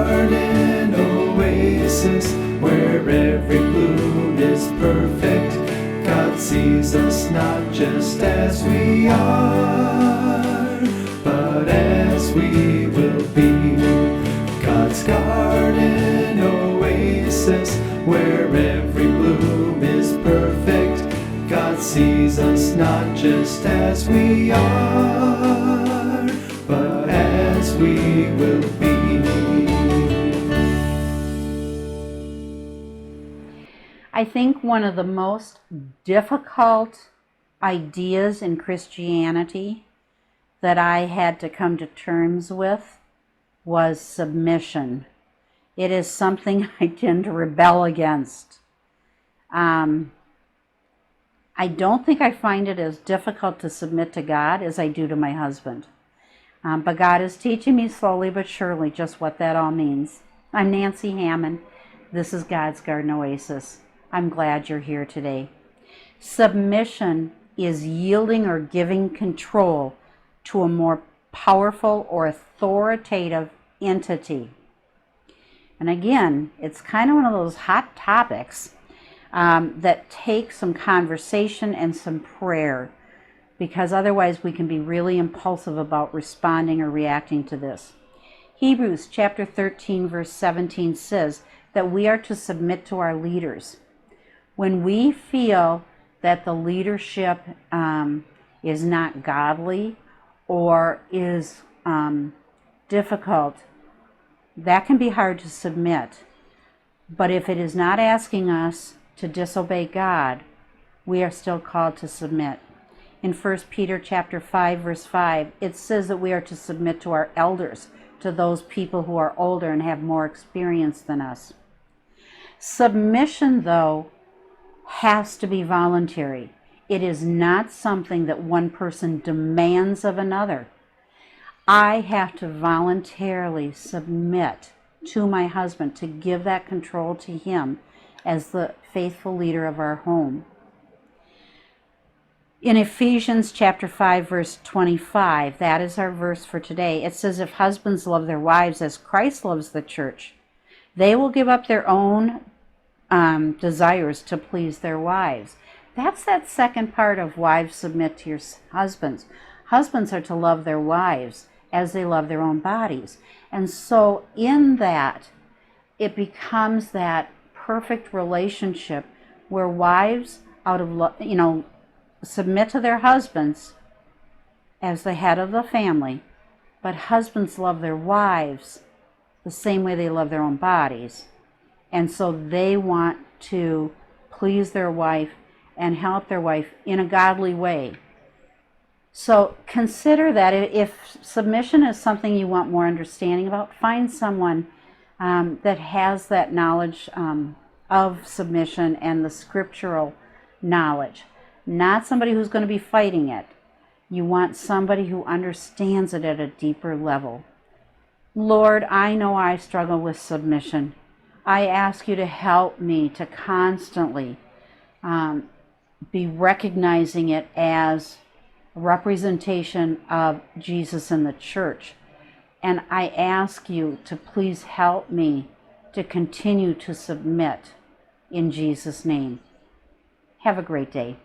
garden oasis where every bloom is perfect. God sees us not just as we are, but as we will be. God's garden oasis where every bloom is perfect. God sees us not just as we are, but as we will be. I think one of the most difficult ideas in Christianity that I had to come to terms with was submission. It is something I tend to rebel against. I don't think I find it as difficult to submit to God as I do to my husband. But God is teaching me slowly but surely just what that all means. I'm Nancy Hammond. This is God's Garden Oasis. I'm glad you're here today. Submission is yielding or giving control to a more powerful or authoritative entity. And again, it's kind of one of those hot topics that take some conversation and some prayer, because otherwise we can be really impulsive about responding or reacting to this. Hebrews chapter 13 verse 17 says that we are to submit to our leaders. When we feel that the leadership is not godly or is difficult, that can be hard to submit. But if it is not asking us to disobey God, we are still called to submit. In 1 Peter chapter 5 verse 5, it says that we are to submit to our elders, to those people who are older and have more experience than us. Submission, though, has to be voluntary. It is not something that one person demands of another. I have to voluntarily submit to my husband, to give that control to him as the faithful leader of our home. In Ephesians chapter 5 verse 25, that is our verse for today, it says, if husbands love their wives as Christ loves the church, they will give up their own desires to please their wives. That's that second part of wives submit to your husbands. Husbands are to love their wives as they love their own bodies. And so in that, it becomes that perfect relationship where wives out of submit to their husbands as the head of the family, but husbands love their wives the same way they love their own bodies. And so they want to please their wife and help their wife in a godly way. So consider that if submission is something you want more understanding about, find someone that has that knowledge of submission and the scriptural knowledge. Not somebody who's going to be fighting it. You want somebody who understands it at a deeper level. Lord, I know I struggle with submission. I ask you to help me to constantly be recognizing it as a representation of Jesus in the church. And I ask you to please help me to continue to submit in Jesus' name. Have a great day.